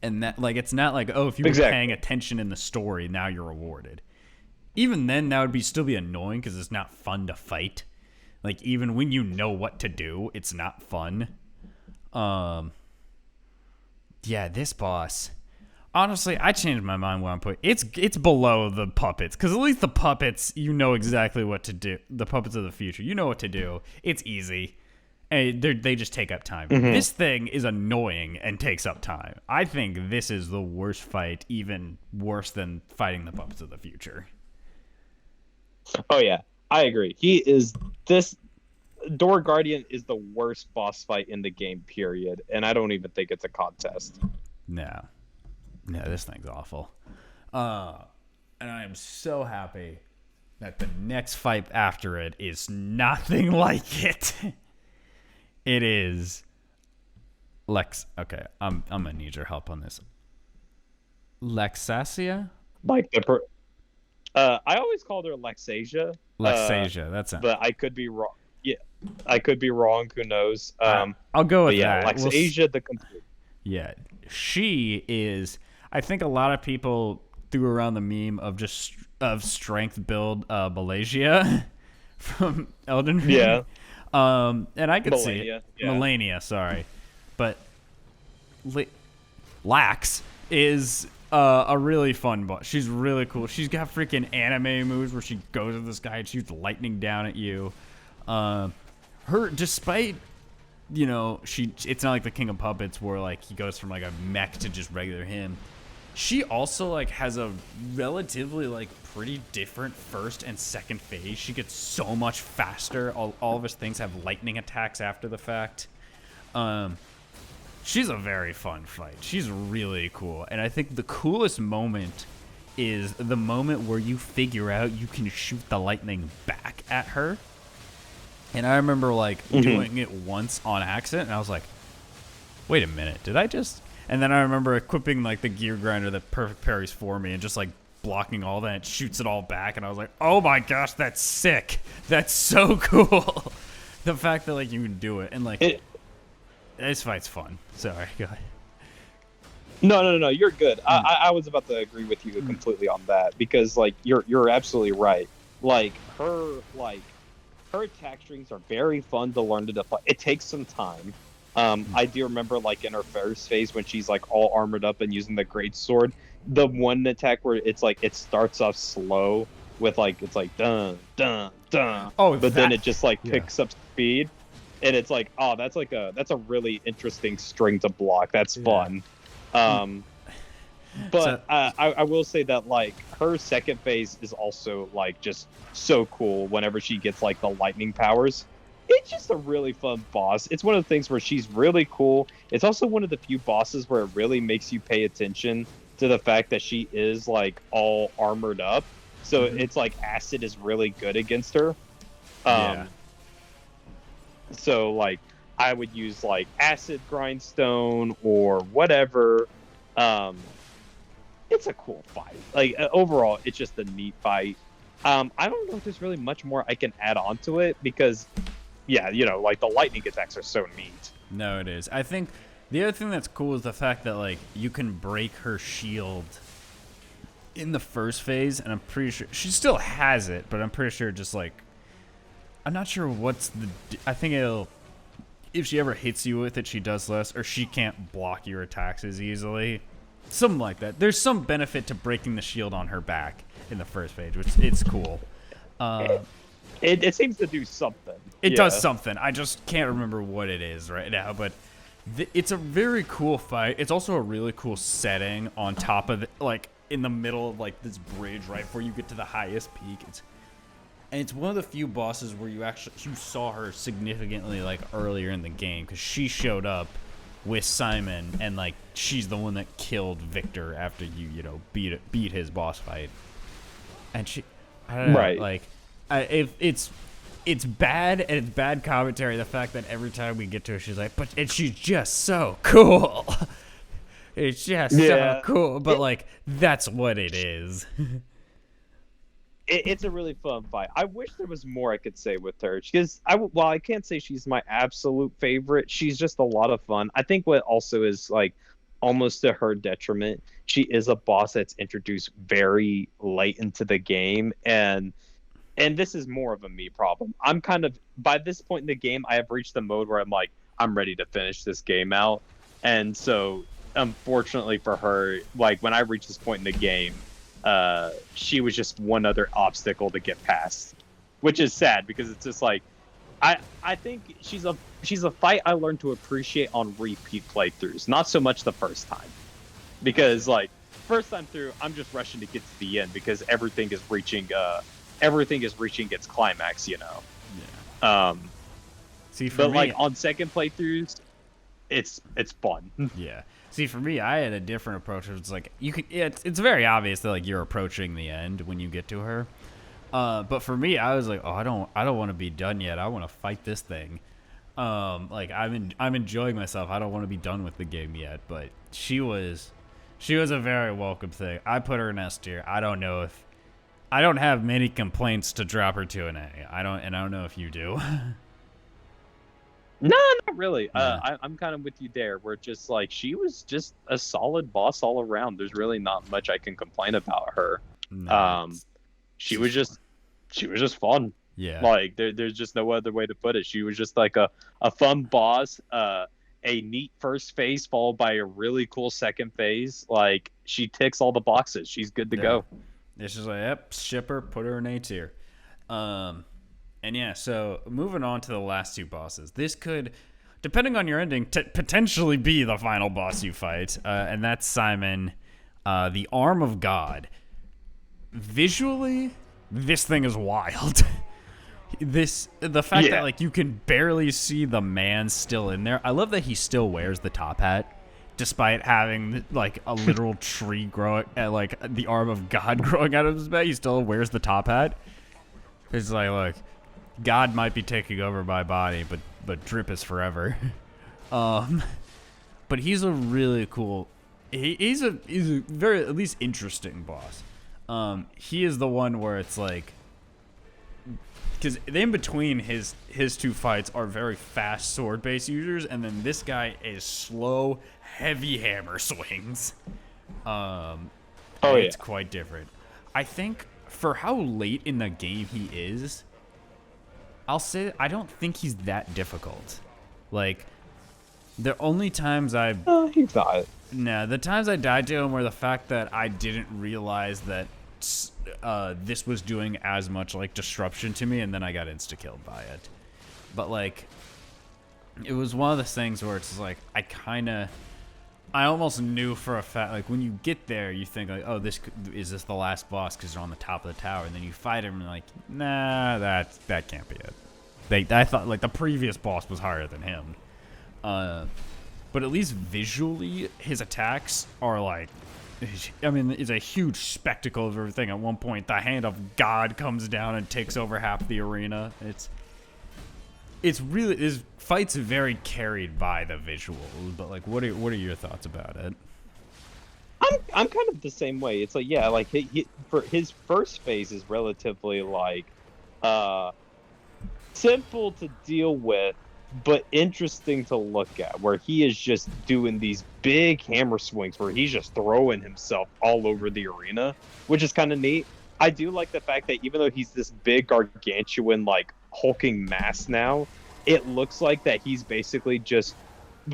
And that, like, it's not like, oh, if you were paying attention in the story, now you're rewarded. Even then, that would still be annoying because it's not fun to fight. Like, even when you know what to do, it's not fun. Yeah, this boss. Honestly, I changed my mind when I put it's below the puppets, because at least the puppets, you know exactly what to do. The puppets of the future, you know what to do. It's easy. And they just take up time. Mm-hmm. This thing is annoying and takes up time. I think this is the worst fight, even worse than fighting the puppets of the future. Oh yeah, I agree. This Door Guardian is the worst boss fight in the game, period. And I don't even think it's a contest. No, this thing's awful. And I am so happy that the next fight after it is nothing like it. It is Okay, I'm gonna need your help on this. Laxasia? Like I always called her Laxasia. Laxasia, that's it. But I could be wrong. Yeah, I could be wrong. Who knows? I'll go with that. Laxasia the Complete. Yeah, she is. I think a lot of people threw around the meme of strength build Malaysia from Elden Ring. Yeah. And I could see it. Yeah. Melania, sorry. But Lax is a really fun boss. She's really cool. She's got freaking anime moves where she goes to this guy and shoots lightning down at you. Despite, it's not like the King of Puppets where, like, he goes from, like, a mech to just regular him. She also, like, has a relatively, like, pretty different first and second phase. She gets so much faster. All of his things have lightning attacks after the fact. She's a very fun fight. She's really cool. And I think the coolest moment is the moment where you figure out you can shoot the lightning back at her. And I remember, like, doing it once on accident, and I was like, wait a minute, did I just... And then I remember equipping, like, the gear grinder that perfect parries for me and just, like, blocking all that. It shoots it all back, and I was like, oh my gosh, that's sick. That's so cool. The fact that, like, you can do it. And, like, this fight's fun. Sorry, go ahead. No, you're good. I was about to agree with you completely on that, because, like, you're absolutely right. Like, her attack strings are very fun to learn to deflect. It takes some time. I do remember, like, in her first phase when she's, like, all armored up and using the great sword, the one attack where it's like it starts off slow with, like, it's like dun dun dun. But then it just, like, picks up speed, and it's like, oh, that's a really interesting string to block. That's fun. But I will say that, like, her second phase is also, like, just so cool whenever she gets, like, the lightning powers. It's just a really fun boss. It's one of the things where she's really cool. It's also one of the few bosses where it really makes you pay attention to the fact that she is, like, all armored up. So it's like acid is really good against her. So, like, I would use, like, acid grindstone or whatever. It's a cool fight. Like, overall, it's just a neat fight. I don't know if there's really much more I can add on to it because, yeah, like, the lightning attacks are so neat. No, it is. I think the other thing that's cool is the fact that, like, you can break her shield in the first phase, and I'm pretty sure she still has it, but I'm pretty sure just, like, I'm not sure I think if she ever hits you with it, she does less, or she can't block your attacks as easily. Something like that. There's some benefit to breaking the shield on her back in the first phase, which it's cool. It seems to do something. It does something. I just can't remember what it is right now, but it's a very cool fight. It's also a really cool setting on top of it, like, in the middle of, like, this bridge right before you get to the highest peak. It's one of the few bosses where you saw her significantly, like, earlier in the game, because she showed up with Simon, and, like, she's the one that killed Victor after you beat his boss fight. And I don't know, like, it's bad, and it's bad commentary, the fact that every time we get to her, she's like, and she's just so cool. It's just so cool, but, like, that's what it is. It's a really fun fight. I wish there was more I could say with her, because while I can't say she's my absolute favorite, she's just a lot of fun. I think what also is, like, almost to her detriment. She is a boss that's introduced very late into the game, and this is more of a me problem. I'm kind of by this point in the game, I have reached the mode where I'm like, I'm ready to finish this game out. And so unfortunately for her, like when I reached this point in the game, she was just one other obstacle to get past. Which is sad because it's just like I think she's a fight I learned to appreciate on repeat playthroughs, not so much the first time. Because like first time through, I'm just rushing to get to the end because everything is reaching its climax, you know. Yeah. Um, See, for but me, like on second playthroughs, it's fun. yeah. See, for me, I had a different approach. It's like you can. Yeah, it's very obvious that like you're approaching the end when you get to her. But for me, I was like, oh, I don't want to be done yet. I want to fight this thing. Like I'm enjoying myself. I don't want to be done with the game yet. But she was a very welcome thing. I put her in S tier. I don't have many complaints to drop her to an A. I don't know if you do. No, not really. Yeah. I'm kind of with you there. Where it's just like she was just a solid boss all around. There's really not much I can complain about her. No, She was just fun. yeah. Like there's just no other way to put it. She was just like a fun boss, a neat first phase followed by a really cool second phase. Like she ticks all the boxes. She's good to go. It's just like, yep, ship her, put her in A tier. And yeah, so moving on to the last two bosses. This could, depending on your ending, potentially be the final boss you fight. And that's Simon, the Arm of God. Visually, this thing is wild. The fact that like you can barely see the man still in there. I love that he still wears the top hat, despite having like a literal tree growing, like the arm of God growing out of his back. He still wears the top hat. It's like, look, God might be taking over my body, but Drip is forever. But he's a really cool. He's a very at least interesting boss. He is the one where it's like, because in between his two fights are very fast sword based users, and then this guy is slow, heavy hammer swings. It's quite different. I think for how late in the game he is, I'll say I don't think he's that difficult. Like the only times He's not. the times I died to him were the fact that I didn't realize that this was doing as much like disruption to me, and then I got insta-killed by it. But like, it was one of those things where it's like I almost knew for a fact, like when you get there, you think like, oh, is this the last boss because they're on the top of the tower, and then you fight him and like, nah, that can't be it. I thought like the previous boss was higher than him. But at least visually, his attacks are like, I mean, it's a huge spectacle of everything. At one point, the hand of God comes down and takes over half the arena. It's really, his fight's very carried by the visuals. But like, what are your thoughts about it? I'm kind of the same way. It's like, yeah, like for his first phase is relatively like simple to deal with, but interesting to look at, where he is just doing these big hammer swings where he's just throwing himself all over the arena, which is kind of neat. I do like the fact that even though he's this big gargantuan like hulking mass now, it looks like that he's basically just,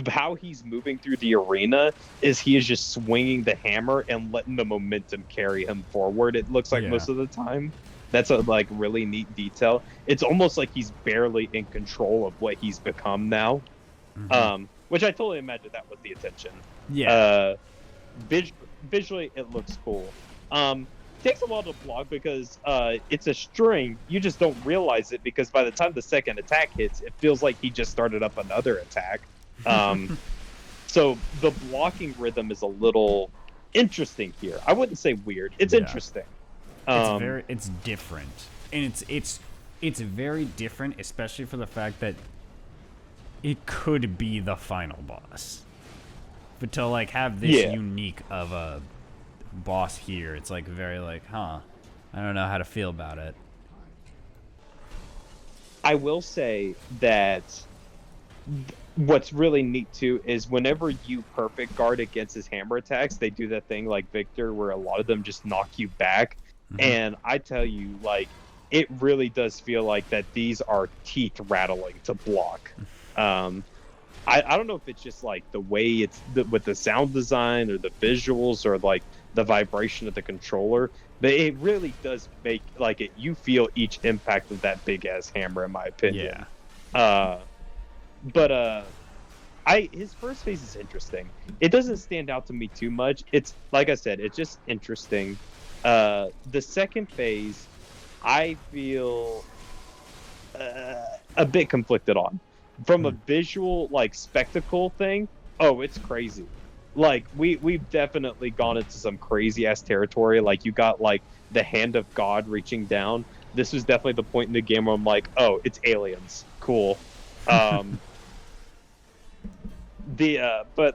how he's moving through the arena is he is just swinging the hammer and letting the momentum carry him forward, it looks like most of the time. That's a like really neat detail. It's almost like he's barely in control of what he's become now. Which I totally imagine that was the intention. Yeah. Visually it looks cool. Takes a while to block because it's a string. You just don't realize it because by the time the second attack hits, it feels like he just started up another attack. So the blocking rhythm is a little interesting here. I wouldn't say weird. It's interesting. It's different, and it's very different, especially for the fact that it could be the final boss. But to like have this unique of a boss here, it's like very like, I don't know how to feel about it. I will say that what's really neat too is whenever you perfect guard against his hammer attacks, they do that thing like Victor where a lot of them just knock you back. Mm-hmm. And I tell you, like, it really does feel like that these are teeth rattling to block. I don't know if it's just like the way it's with the sound design or the visuals or like the vibration of the controller, but it really does make like it. You feel each impact of that big ass hammer, in my opinion. Yeah. But his first phase is interesting. It doesn't stand out to me too much. It's like I said, it's just interesting. The second phase, I feel a bit conflicted on. From a visual like spectacle thing, oh, it's crazy. Like we've definitely gone into some crazy ass territory. Like you got like the hand of God reaching down. This was definitely the point in the game where I'm like, oh, it's aliens. Cool. But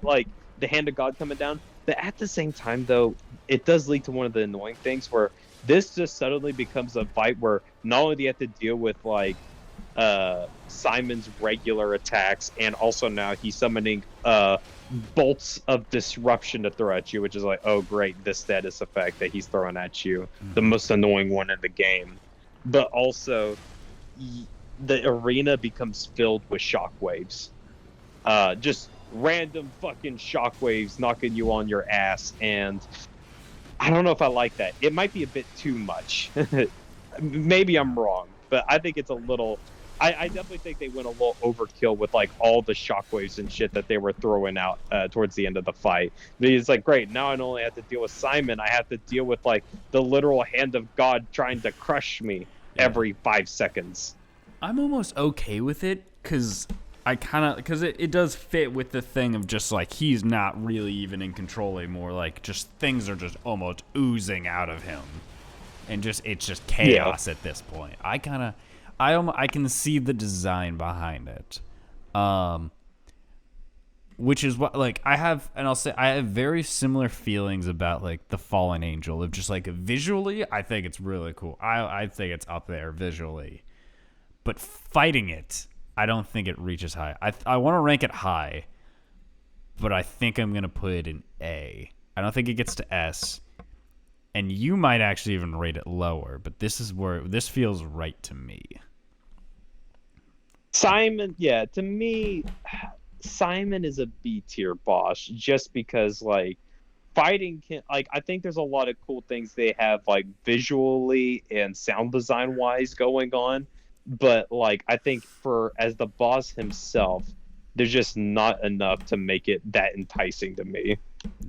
like the hand of God coming down. But at the same time, though, it does lead to one of the annoying things where this just suddenly becomes a fight where not only do you have to deal with like Simon's regular attacks, and also now he's summoning bolts of disruption to throw at you, which is like, oh great, this status effect that he's throwing at you, the most annoying one in the game. But also, the arena becomes filled with shockwaves, just random fucking shockwaves knocking you on your ass, and I don't know if I like that. It might be a bit too much. Maybe I'm wrong, but I think it's a little. I definitely think they went a little overkill with like all the shockwaves and shit that they were throwing out towards the end of the fight. It's like, great, now I not only have to deal with Simon, I have to deal with like the literal hand of God trying to crush me every 5 seconds. I'm almost okay with it because it does fit with the thing of just like he's not really even in control anymore. Like just things are just almost oozing out of him, and it's just chaos at this point. I can see the design behind it, which is what like I have very similar feelings about like the Fallen Angel of just like visually. I think it's really cool. I think it's up there visually, but fighting it, I don't think it reaches high. I want to rank it high, but I think I'm gonna put it in A. I don't think it gets to S, and you might actually even rate it lower. But this is where this feels right to me. Simon, yeah, to me, Simon is a B tier boss just because like fighting can like I think there's a lot of cool things they have like visually and sound design wise going on, but like I think for as the boss himself, there's just not enough to make it that enticing to me.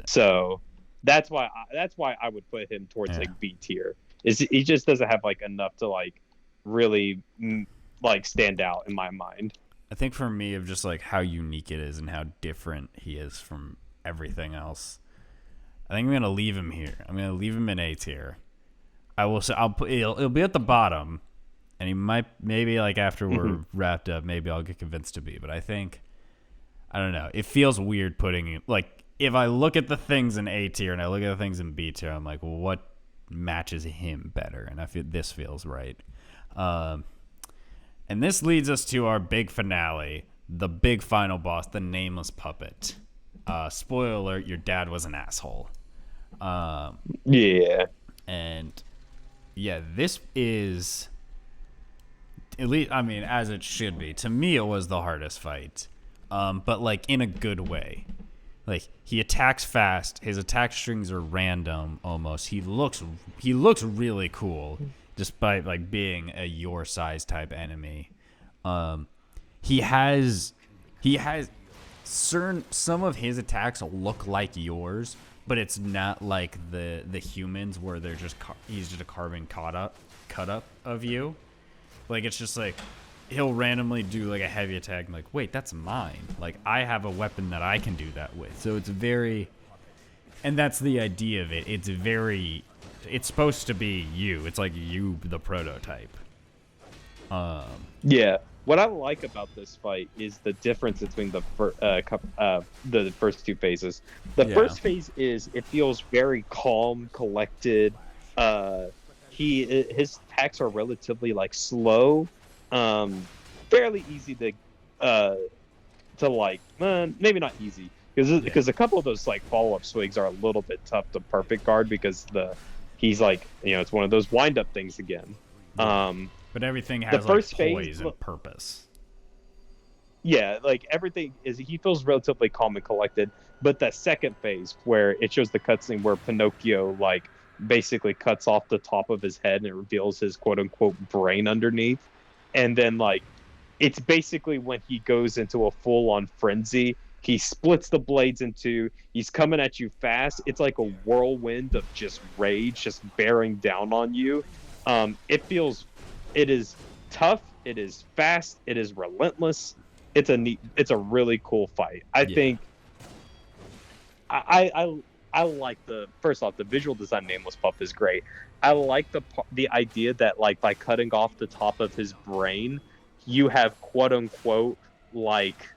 So that's why I would put him towards like B tier. Is he just doesn't have like enough to like really like stand out in my mind. I think for me of just like how unique it is and how different he is from everything else. I think I'm gonna leave him here. I'm gonna leave him in A tier. I will say it'll be at the bottom, and he might maybe like after we're wrapped up, maybe I'll get convinced to be. But I think I don't know. It feels weird putting like if I look at the things in A tier and I look at the things in B tier, I'm like, well, what matches him better? And I feel this feels right. And this leads us to our big finale, the big final boss, the Nameless Puppet. Spoiler alert, your dad was an asshole. Yeah. And yeah, this is, at least, I mean, as it should be. To me, it was the hardest fight. But like in a good way. Like he attacks fast. His attack strings are random almost. He looks really cool. Despite like being a your size type enemy, he has some of his attacks look like yours, but it's not like the humans where they're just he's just a carbon cut up of you. Like it's just like he'll randomly do like a heavy attack and like, wait, that's mine. Like I have a weapon that I can do that with. So it's very, and that's the idea of it. It's supposed to be you. It's like you, the prototype. Yeah. What I like about this fight is the difference between the first two phases. The first phase is it feels very calm, collected. His attacks are relatively like slow, fairly easy to to like, maybe not easy, because a couple of those like follow-up swigs are a little bit tough to perfect guard because he's like, it's one of those wind-up things again. But everything the has first like poise phase, and purpose. yeah, like everything is, he feels relatively calm and collected. But that second phase where it shows the cutscene where Pinocchio like basically cuts off the top of his head and it reveals his quote unquote brain underneath, and then like it's basically when he goes into a full on frenzy. He splits the blades in two. He's coming at you fast. It's like a whirlwind of just rage, just bearing down on you. It is tough. It is fast. It is relentless. It's a really cool fight. I think I like first off, the visual design of Nameless Puppet is great. I like the idea that like by cutting off the top of his brain, you have quote unquote like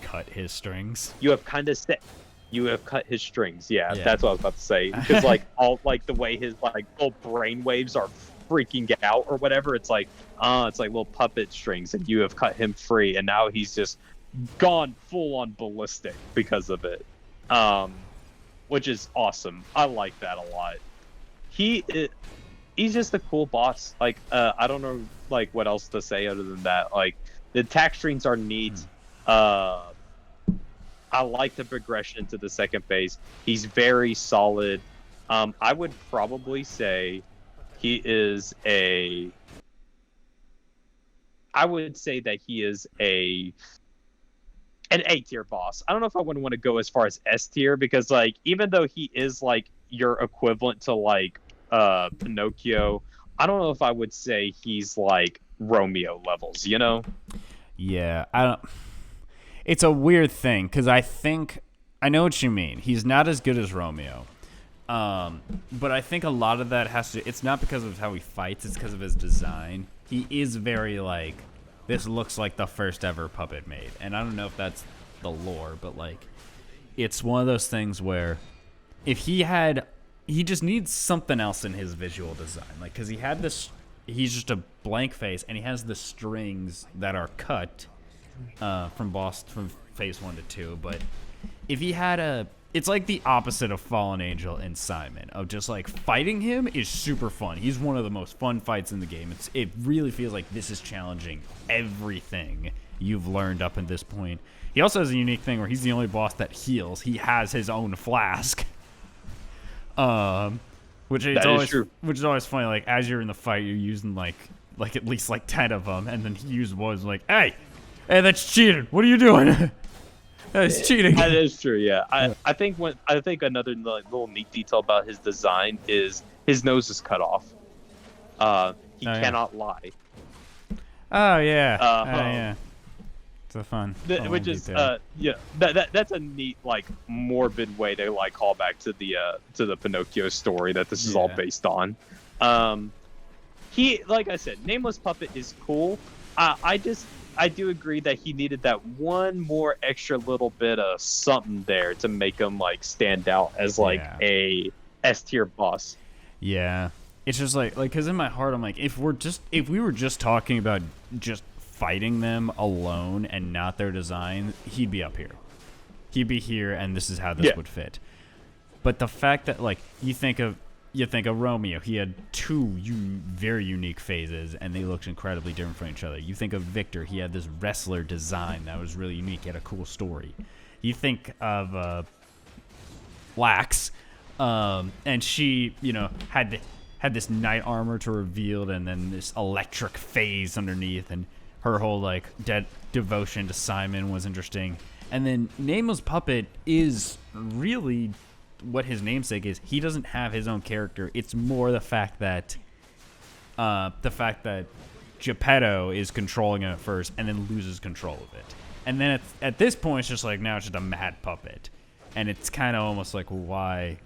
cut his strings. You have cut his strings. Yeah, that's what I was about to say. Because like all like the way his like little brain waves are freaking out or whatever, it's like little puppet strings, and you have cut him free, and now he's just gone full on ballistic because of it. Which is awesome. I like that a lot. He's just a cool boss. Like I don't know like what else to say other than that. Like the attack strings are neat. I like the progression into the second phase. He's very solid. I would probably say I would say that he is an A tier boss. I don't know if I would want to go as far as S tier, because like even though he is like your equivalent to like Pinocchio, I don't know if I would say he's like Romeo levels, Yeah, I don't. It's a weird thing because I know what you mean. He's not as good as Romeo, but I think a lot of that has to. It's not because of how he fights; it's because of his design. He is very like, this looks like the first ever puppet made, and I don't know if that's the lore, but like, it's one of those things where if he just needs something else in his visual design, like because he's just a blank face, and he has the strings that are cut. From phase 1 to 2, but if he had it's like the opposite of Fallen Angel and Simon, of just like fighting him is super fun. He's one of the most fun fights in the game. It really feels like this is challenging everything you've learned up at this point. He also has a unique thing where he's the only boss that heals. He has his own flask, which is always funny. Like as you're in the fight, you're using like at least like 10 of them, and then he used one like, hey, that's cheating. What are you doing? That's cheating. That is true. Yeah, I think another little neat detail about his design is his nose is cut off. He cannot lie. Oh yeah. Yeah. It's a fun. Which is that's a neat like morbid way to like call back to the Pinocchio story that this is all based on. He, like I said, Nameless Puppet is cool. I do agree that he needed that one more extra little bit of something there to make him like stand out as like a S tier boss. Yeah, it's just like because in my heart I'm like, if we were just talking about just fighting them alone and not their design, he'd be up here. He'd be here, and this is how this would fit. But the fact that like you think of Romeo, he had two very unique phases, and they looked incredibly different from each other. You think of Victor, he had this wrestler design that was really unique. He had a cool story. You think of Lax, and she, had this knight armor to reveal, and then this electric phase underneath, and her whole like devotion to Simon was interesting. And then Nameless Puppet is really what his namesake is. He doesn't have his own character. It's more the fact that Geppetto is controlling him at first and then loses control of it. And then at this point, it's just like, now it's just a mad puppet. And it's kind of almost like, why,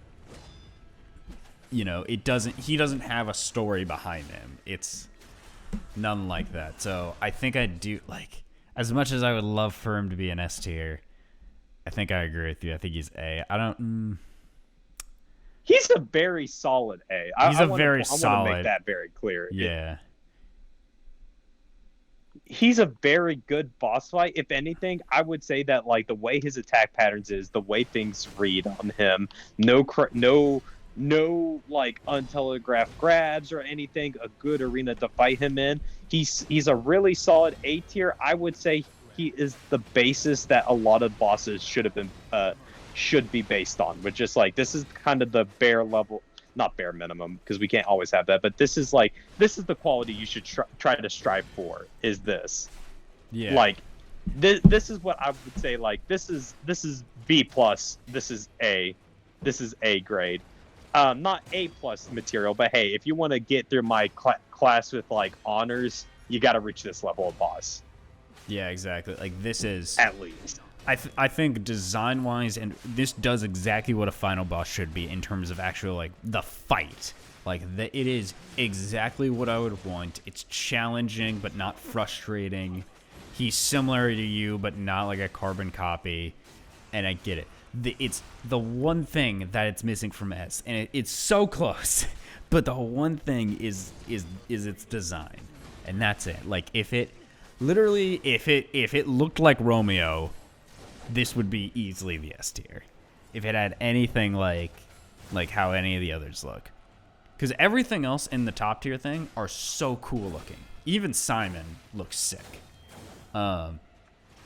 he doesn't have a story behind him. It's none like that. So I think I do, like, as much as I would love for him to be an S tier, I think I agree with you. I think he's A. He's a very solid A. I want to make that very clear. Yeah. he's a very good boss fight. If anything, I would say that like the way his attack patterns is, the way things read on him, no like untelegraphed grabs or anything, a good arena to fight him in. He's a really solid A tier. I would say he is the basis that a lot of bosses should be based on, which is like this is kind of the bare level, not bare minimum because we can't always have that, but this is the quality you should try to strive for. Is this? Yeah. Like this is what I would say. Like this is B plus. This is A. This is A grade. Not A plus material, but hey, if you want to get through my class with like honors, you got to reach this level of boss. Yeah, exactly. Like this is at least. I think design-wise, and this does exactly what a final boss should be in terms of actual, like, the fight. Like, it is exactly what I would want. It's challenging, but not frustrating. He's similar to you, but not like a carbon copy. And I get it. It's the one thing that it's missing from S, and it's so close. But the one thing is its design. And that's it. Like, if it looked like Romeo, this would be easily the S tier. If it had anything like how any of the others look. Because everything else in the top tier thing are so cool looking. Even Simon looks sick. But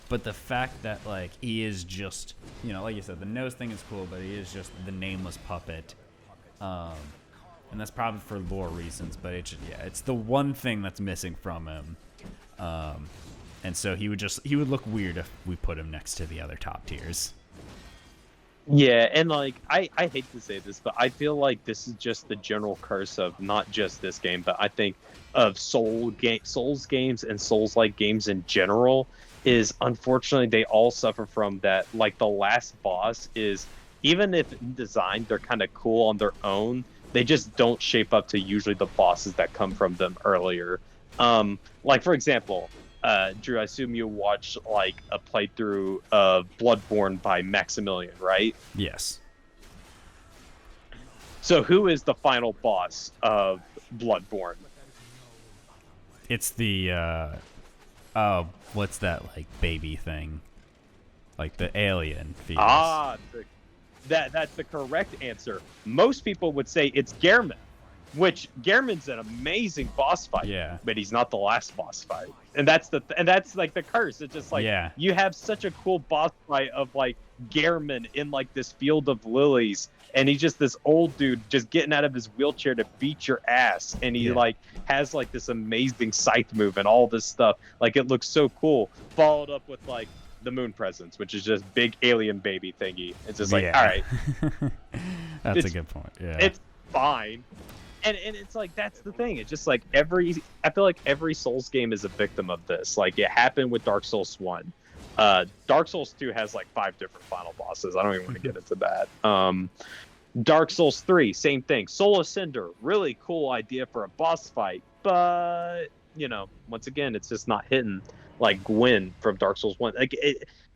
the fact that, like, he is just, you know, like you said, the nose thing is cool, but he is just the Nameless Puppet. And that's probably for lore reasons, but it's the one thing that's missing from him. And so he would look weird if we put him next to the other top tiers. Yeah, and like I hate to say this, but I feel like this is just the general curse of not just this game, but I think of Souls games and Souls-like games in general, is unfortunately they all suffer from that. Like the last boss is, even if in design they're kind of cool on their own, they just don't shape up to usually the bosses that come from them earlier. Like for example, Drew, I assume you watched like a playthrough of Bloodborne by Maximilian, right? Yes. So who is the final boss of Bloodborne? It's the what's that, like, baby thing? Like the alien fetus. That's the correct answer. Most people would say it's Gehrman, which Gehrman's an amazing boss fight. Yeah. But he's not the last boss fight. And that's like the curse. It's just like you have such a cool boss fight of like Gehrman in like this field of lilies, and he's just this old dude just getting out of his wheelchair to beat your ass, and he like has like this amazing scythe move and all this stuff. Like it looks so cool. Followed up with like the moon presence, which is just big alien baby thingy. It's just like, all right. That's a good point. Yeah. It's fine. And it's like, that's the thing. It's just like I feel like every Souls game is a victim of this. Like it happened with Dark Souls 1. Dark Souls 2 has like 5 different final bosses. I don't even want to get into that. Dark Souls 3, same thing. Soul Ascender, really cool idea for a boss fight. But, you know, once again, it's just not hitting like Gwyn from Dark Souls 1. Like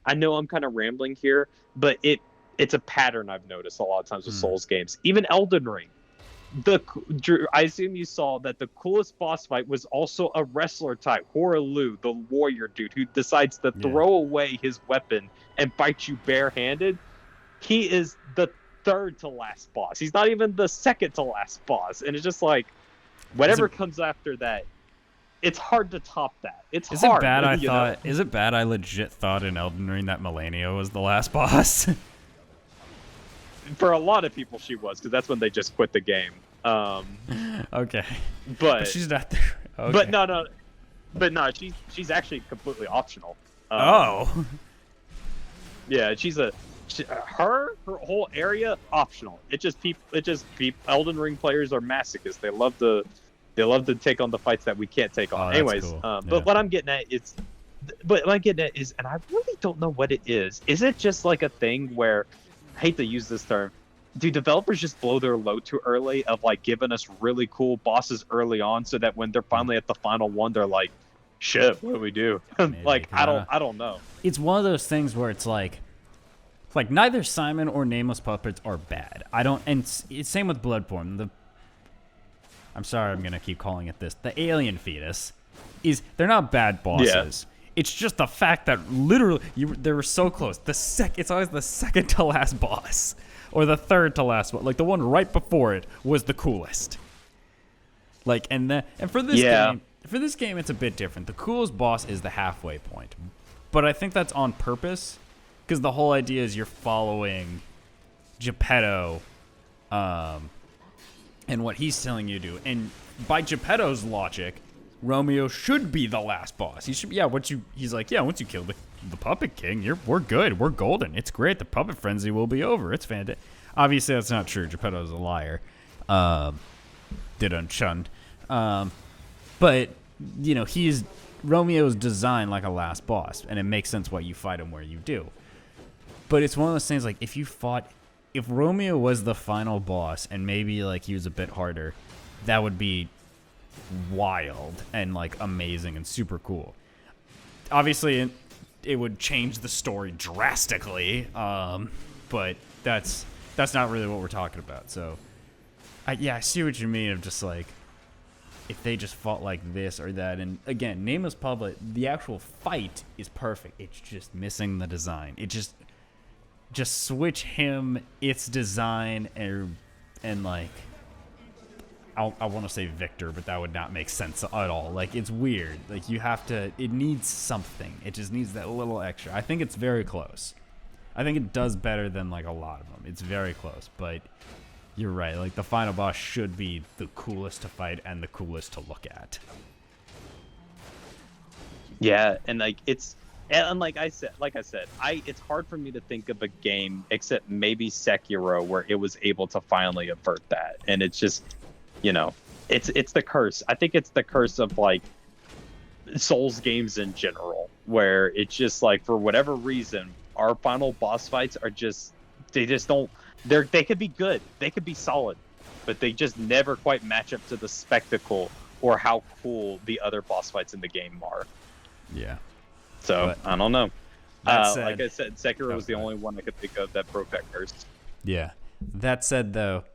I know I'm kind of rambling here, but it's a pattern I've noticed a lot of times with Souls games. Even Elden Ring. Drew, I assume you saw that the coolest boss fight was also a wrestler type, Horalu, the warrior dude who decides to throw away his weapon and fight you barehanded. He is the third to last boss. He's not even the second to last boss, and it's just like whatever comes after that, it's hard to top that. Is it bad? Is it bad? I legit thought in Elden Ring that Melania was the last boss. For a lot of people, she was, because that's when they just quit the game. Okay, but she's not there. Okay. But no, she's actually completely optional. Yeah, her whole area optional. Elden Ring players are masochists. They love to take on the fights that we can't take on. Anyways, cool. But what I'm getting at is, and I really don't know what it is. Is it just like a thing where, I hate to use this term, do developers just blow their load too early of like giving us really cool bosses early on, so that when they're finally at the final one, they're like, shit, what do we do? Like, I don't know. It's one of those things where it's like neither Simon or Nameless Puppets are bad. It's same with Bloodborne. I'm sorry, I'm gonna keep calling it this. The alien fetus is they're not bad bosses. It's just the fact that literally they were so close. It's always the second to last boss or the third to last one. Like the one right before it was the coolest. Like and for this game it's a bit different. The coolest boss is the halfway point. But I think that's on purpose because the whole idea is you're following Geppetto and what he's telling you to do. And by Geppetto's logic, Romeo should be the last boss. He should be, once you kill the Puppet King, we're good. We're golden. It's great. The Puppet Frenzy will be over. It's fantastic. Obviously, that's not true. Geppetto's a liar. Did shunned. But, Romeo's designed like a last boss, and it makes sense why you fight him where you do. But it's one of those things, like, if Romeo was the final boss, and maybe, like, he was a bit harder, that would be wild and like amazing and super cool. Obviously it would change the story drastically, but that's not really what we're talking about. So I see what you mean of just like if they just fought like this or that. And again, Nameless Puppet, the actual fight is perfect. It's just missing the design. It just switch him, its design, and like I want to say Victor, but that would not make sense at all. Like, it's weird. Like, it needs something. It just needs that little extra. I think it's very close. I think it does better than, like, a lot of them. It's very close, but you're right. Like, the final boss should be the coolest to fight and the coolest to look at. Yeah, and, like, it's hard for me to think of a game except maybe Sekiro where it was able to finally avert that. And it's just... it's the curse. I think it's the curse of like Souls games in general, where it's just like for whatever reason, our final boss fights are they could be good, they could be solid, but they just never quite match up to the spectacle or how cool the other boss fights in the game are. Yeah. So I don't know. Like I said, Sekiro was the only one I could think of that broke that curse. Yeah. That said, though.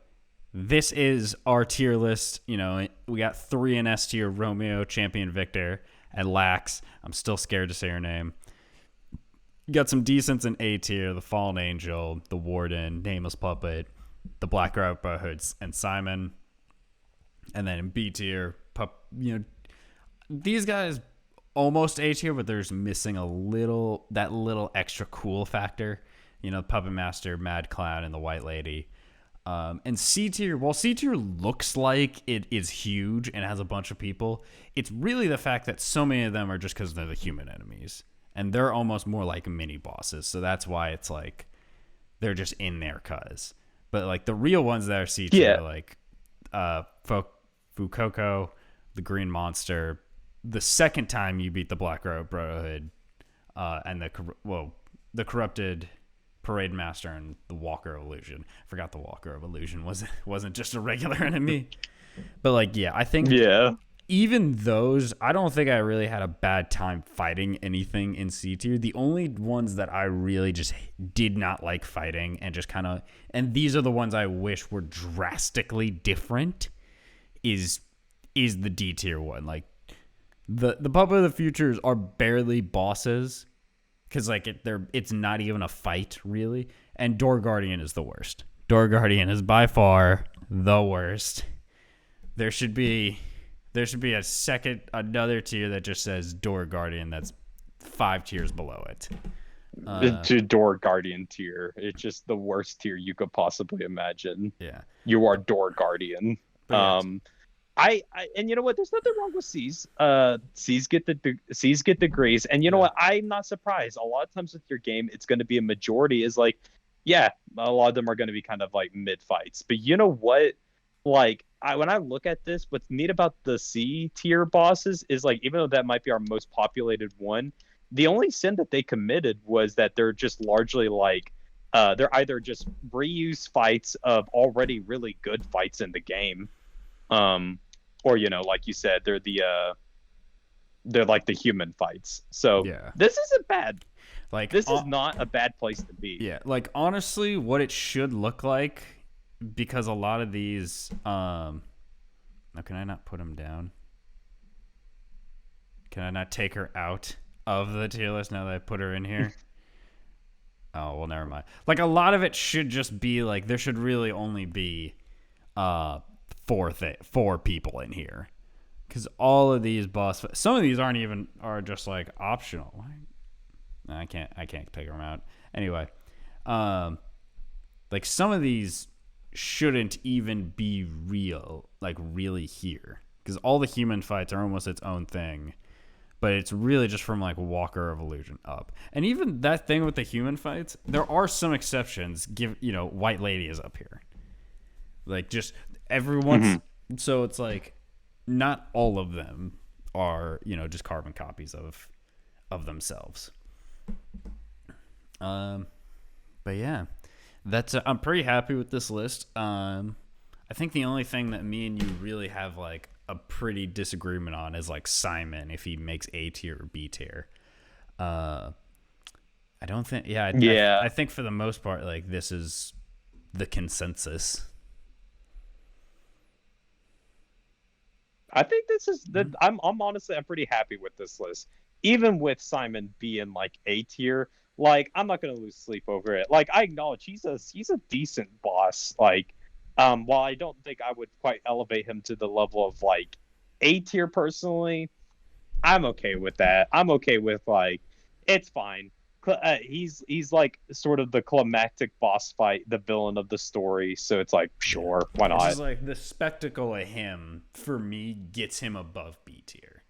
This is our tier list. We got 3 in S tier: Romeo, Champion Victor, and Lax. I'm still scared to say her name. You got some decents in A tier: the Fallen Angel, the Warden, Nameless Puppet, the Black Route Hoods, and Simon. And then in B tier, these guys almost A tier, but there's missing that little extra cool factor. Puppet Master, Mad Clown, and the White Lady. And C tier, while C tier looks like it is huge and has a bunch of people, it's really the fact that so many of them are just because they're the human enemies. And they're almost more like mini bosses. So that's why it's like they're just in there cuz. But like the real ones that are C tier are like Fukoko, the Green Monster, the second time you beat the Black Robe Brotherhood, and the Corrupted Parade Master and the Walker of Illusion. I forgot the Walker of Illusion wasn't just a regular enemy. But like, yeah, I think even those, I don't think I really had a bad time fighting anything in C tier. The only ones that I really just did not like fighting and just kind of, and these are the ones I wish were drastically different, is the D tier one. Like the Puppet of the Futures are barely bosses. Because, like, it's not even a fight, really. And Door Guardian is the worst. Door Guardian is by far the worst. There should be another tier that just says Door Guardian that's 5 tiers below it. The Door Guardian tier. It's just the worst tier you could possibly imagine. Yeah. You are Door Guardian. And you know what? There's nothing wrong with C's. C's get degrees, and you know what? I'm not surprised. A lot of times with your game, it's going to be a majority is like, a lot of them are going to be kind of like mid fights. But you know what? Like, when I look at this, what's neat about the C tier bosses is like, even though that might be our most populated one, the only sin that they committed was that they're just largely like, they're either just reuse fights of already really good fights in the game. Or like you said, they're like the human fights. So this isn't bad. Like, this is not a bad place to be. Yeah, like honestly, what it should look like, because a lot of these, now can I not put them down? Can I not take her out of the tier list now that I put her in here? Oh, well, never mind. Like, a lot of it should just be, like, there should really only be 4 people in here. Because all of these some of these are just, like, optional. I can't pick them out. Anyway, like, some of these shouldn't even be real, like, really here. Because all the human fights are almost its own thing. But it's really just from, like, Walker of Illusion up. And even that thing with the human fights, there are some exceptions. White Lady is up here. Like, just everyone's... So it's, like, not all of them are, just carbon copies of themselves. But, yeah. That's I'm pretty happy with this list. I think the only thing that me and you really have, like, a pretty disagreement on is, like, Simon, if he makes A tier or B tier. I don't think I think for the most part, like, this is the consensus. I think this is I'm honestly pretty happy with this list. Even with Simon being, like, A tier, like, I'm not gonna lose sleep over it. Like, I acknowledge he's a decent boss. Like, while I don't think I would quite elevate him to the level of, like, A tier personally, I'm okay with that. I'm okay with, like, it's fine. He's like sort of the climactic boss fight, the villain of the story. So it's like, sure, why not? It's just like the spectacle of him for me gets him above B tier.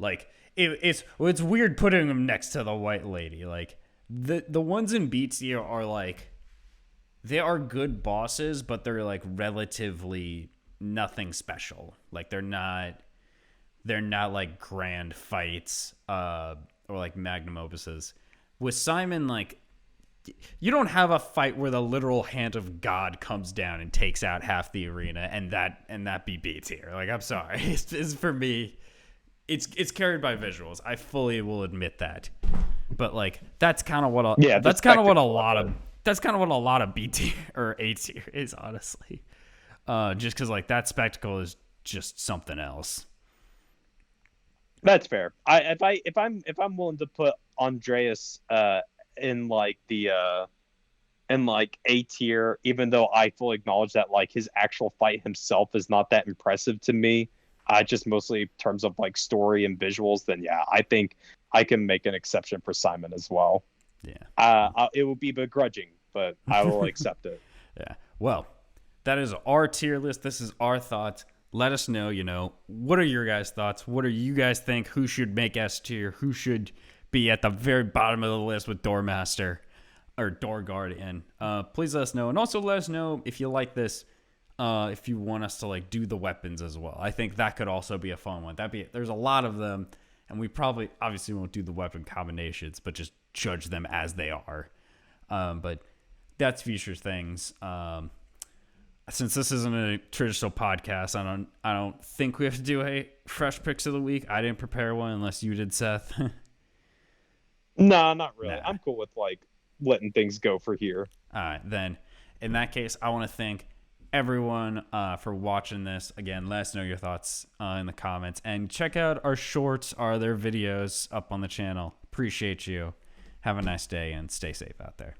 Like, it's weird putting him next to the White Lady. Like, the ones in B tier are, like, they are good bosses, but they're, like, relatively nothing special. Like, they're not like grand fights or, like, magnum opuses. With Simon, like, you don't have a fight where the literal hand of God comes down and takes out half the arena and that be B tier. Like, I'm sorry. It's for me, it's carried by visuals. I fully will admit that. But, like, that's kind of what a lot of B tier or A tier is, honestly. Just because, like, that spectacle is just something else. That's fair. If I'm willing to put Andreas in, like, the in, like, A tier, even though I fully acknowledge that, like, his actual fight himself is not that impressive to me, just mostly in terms of, like, story and visuals, then yeah, I think I can make an exception for Simon as well. Yeah. It will be begrudging, but I will accept it. Yeah. Well, that is our tier list. This is our thoughts. Let us know, what are your guys' thoughts? What do you guys think? Who should make S tier? Who should be at the very bottom of the list with Doormaster or Door Guardian? Please let us know. And also let us know if you like this, if you want us to, like, do the weapons as well. I think that could also be a fun one. There's a lot of them, and we obviously won't do the weapon combinations, but just judge them as they are. But that's future things. Since this isn't a traditional podcast, I don't think we have to do a fresh picks of the week. I didn't prepare one unless you did, Seth. No, not really. Nah. I'm cool with, like, letting things go for here. All right, then. In that case, I want to thank everyone for watching this. Again, let us know your thoughts in the comments. And check out our shorts, their videos up on the channel. Appreciate you. Have a nice day and stay safe out there.